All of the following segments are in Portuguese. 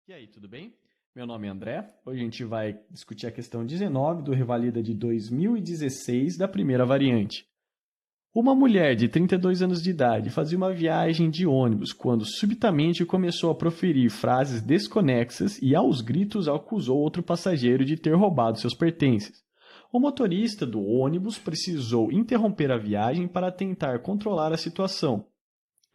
E aí, tudo bem? Meu nome é André. Hoje a gente vai discutir a questão 19 do Revalida de 2016 da primeira variante. Uma mulher de 32 anos de idade fazia uma viagem de ônibus quando subitamente começou a proferir frases desconexas e aos gritos acusou outro passageiro de ter roubado seus pertences. O motorista do ônibus precisou interromper a viagem para tentar controlar a situação.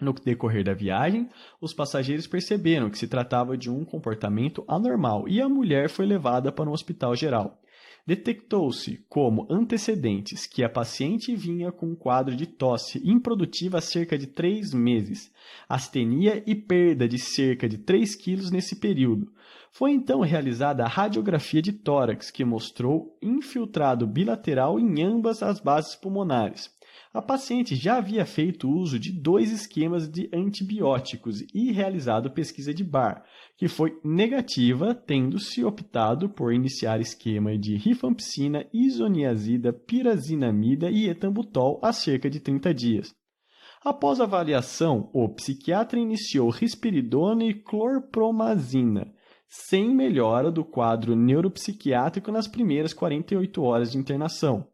No decorrer da viagem, os passageiros perceberam que se tratava de um comportamento anormal e a mulher foi levada para um hospital geral. Detectou-se como antecedentes que a paciente vinha com um quadro de tosse improdutiva há cerca de 3 meses, astenia e perda de cerca de 3 quilos nesse período. Foi então realizada a radiografia de tórax, que mostrou infiltrado bilateral em ambas as bases pulmonares. A paciente já havia feito uso de 2 esquemas de antibióticos e realizado pesquisa de Barr, que foi negativa, tendo-se optado por iniciar esquema de rifampicina, isoniazida, pirazinamida e etambutol há cerca de 30 dias. Após a avaliação, o psiquiatra iniciou risperidona e clorpromazina, sem melhora do quadro neuropsiquiátrico nas primeiras 48 horas de internação.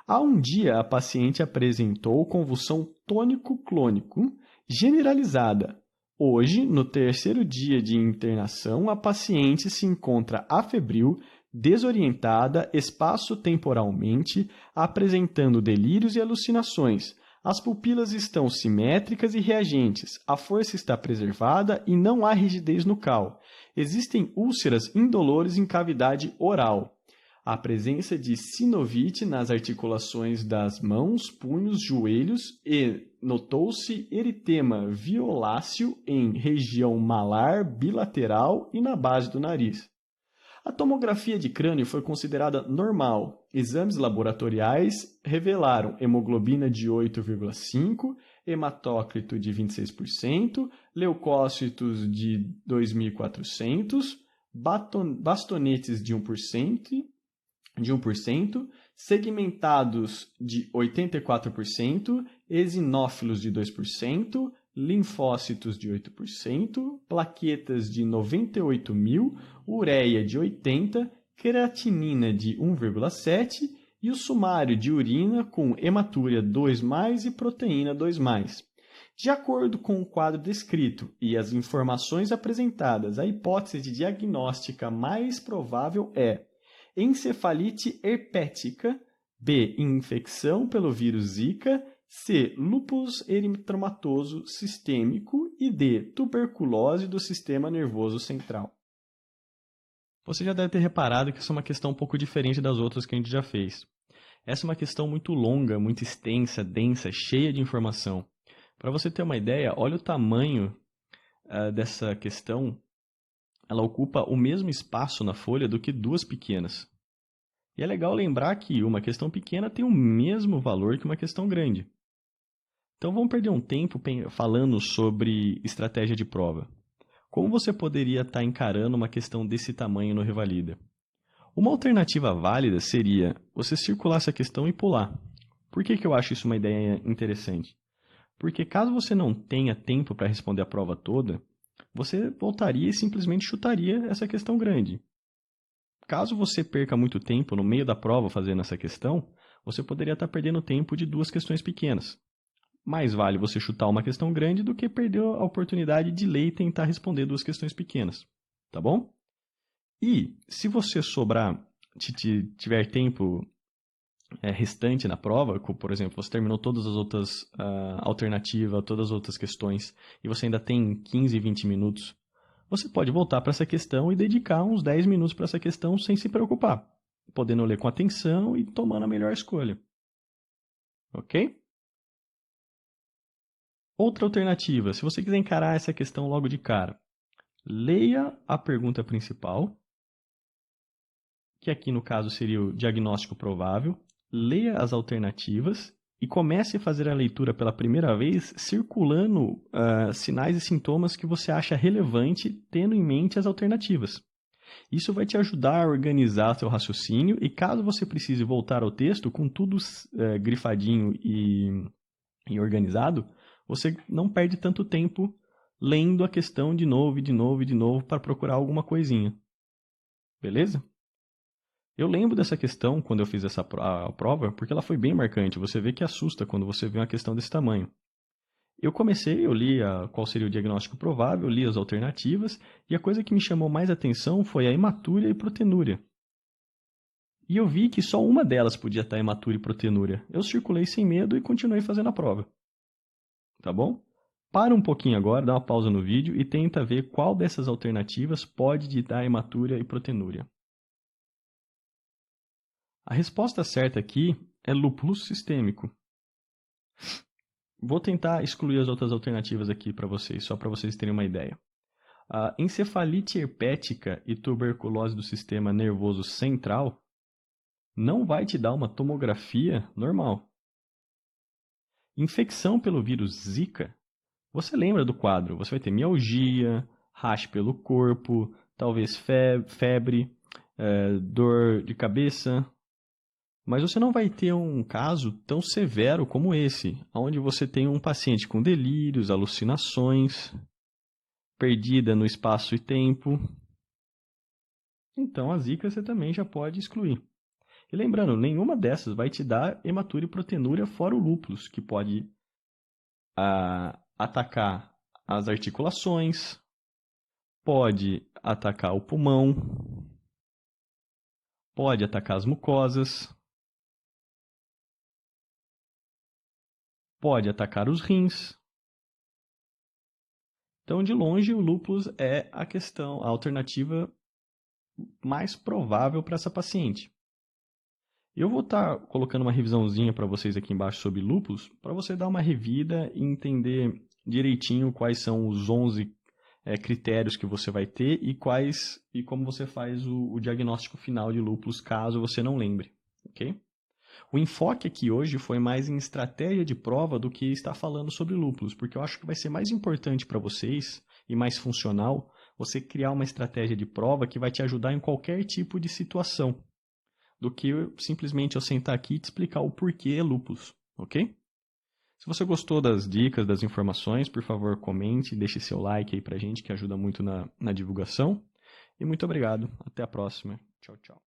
Há um dia, a paciente apresentou convulsão tônico-clônico generalizada. Hoje, no terceiro dia de internação, a paciente se encontra afebril, desorientada espaço-temporalmente, apresentando delírios e alucinações. As pupilas estão simétricas e reagentes, a força está preservada e não há rigidez nucal. Existem úlceras indolores em cavidade oral. A presença de sinovite nas articulações das mãos, punhos, joelhos e notou-se eritema violáceo em região malar, bilateral e na base do nariz. A tomografia de crânio foi considerada normal. Exames laboratoriais revelaram hemoglobina de 8,5%, hematócrito de 26%, leucócitos de 2.400, bastonetes de 1%, segmentados de 84%, eosinófilos de 2%, linfócitos de 8%, plaquetas de 98.000, ureia de 80, creatinina de 1,7 e o sumário de urina com hematúria 2+, e proteína 2+. De acordo com o quadro descrito e as informações apresentadas, a hipótese diagnóstica mais provável é encefalite herpética, B. Infecção pelo vírus Zika, C. Lúpus eritematoso sistêmico e D. Tuberculose do sistema nervoso central. Você já deve ter reparado que essa é uma questão um pouco diferente das outras que a gente já fez. Essa é uma questão muito longa, muito extensa, densa, cheia de informação. Para você ter uma ideia, olha o tamanho dessa questão. Ela ocupa o mesmo espaço na folha do que 2 pequenas. E é legal lembrar que uma questão pequena tem o mesmo valor que uma questão grande. Então vamos perder um tempo falando sobre estratégia de prova. Como você poderia estar encarando uma questão desse tamanho no Revalida? Uma alternativa válida seria você circular essa questão e pular. Por que eu acho isso uma ideia interessante? Porque caso você não tenha tempo para responder a prova toda, você voltaria e simplesmente chutaria essa questão grande. Caso você perca muito tempo no meio da prova fazendo essa questão, você poderia estar perdendo tempo de 2 questões pequenas. Mais vale você chutar uma questão grande do que perder a oportunidade de ler e tentar responder 2 questões pequenas. Tá bom? E se você tiver tempo restante na prova, por exemplo, você terminou todas as outras alternativas, todas as outras questões, e você ainda tem 15, 20 minutos, você pode voltar para essa questão e dedicar uns 10 minutos para essa questão sem se preocupar, podendo ler com atenção e tomando a melhor escolha. Ok? Outra alternativa, se você quiser encarar essa questão logo de cara, leia a pergunta principal, que aqui no caso seria o diagnóstico provável, leia as alternativas e comece a fazer a leitura pela primeira vez circulando sinais e sintomas que você acha relevante, tendo em mente as alternativas. Isso vai te ajudar a organizar seu raciocínio e caso você precise voltar ao texto com tudo grifadinho e organizado, você não perde tanto tempo lendo a questão de novo e de novo e de novo para procurar alguma coisinha. Beleza? Eu lembro dessa questão quando eu fiz a prova, porque ela foi bem marcante. Você vê que assusta quando você vê uma questão desse tamanho. Eu li qual seria o diagnóstico provável, li as alternativas, e a coisa que me chamou mais atenção foi a hematúria e protenúria. E eu vi que só uma delas podia estar hematúria e protenúria. Eu circulei sem medo e continuei fazendo a prova. Tá bom? Para um pouquinho agora, dá uma pausa no vídeo e tenta ver qual dessas alternativas pode dar hematúria e protenúria. A resposta certa aqui é lúpulo sistêmico. Vou tentar excluir as outras alternativas aqui para vocês, só para vocês terem uma ideia. A encefalite herpética e tuberculose do sistema nervoso central não vai te dar uma tomografia normal. Infecção pelo vírus Zika, você lembra do quadro? Você vai ter mialgia, rash pelo corpo, talvez febre, dor de cabeça. Mas você não vai ter um caso tão severo como esse, onde você tem um paciente com delírios, alucinações, perdida no espaço e tempo. Então a zika você também já pode excluir. E lembrando, nenhuma dessas vai te dar hematúria e protenúria fora o lúpulus, que pode atacar as articulações, pode atacar o pulmão, pode atacar as mucosas, pode atacar os rins. Então, de longe, o lúpus é a alternativa mais provável para essa paciente. Eu vou estar colocando uma revisãozinha para vocês aqui embaixo sobre lúpus, para você dar uma revida e entender direitinho quais são os 11 critérios que você vai ter e como você faz o diagnóstico final de lúpus, caso você não lembre, ok? O enfoque aqui hoje foi mais em estratégia de prova do que estar falando sobre lúpus, porque eu acho que vai ser mais importante para vocês e mais funcional você criar uma estratégia de prova que vai te ajudar em qualquer tipo de situação, do que simplesmente eu sentar aqui e te explicar o porquê é lúpus, ok? Se você gostou das dicas, das informações, por favor, comente, deixe seu like aí pra gente, que ajuda muito na divulgação. E muito obrigado. Até a próxima. Tchau, tchau.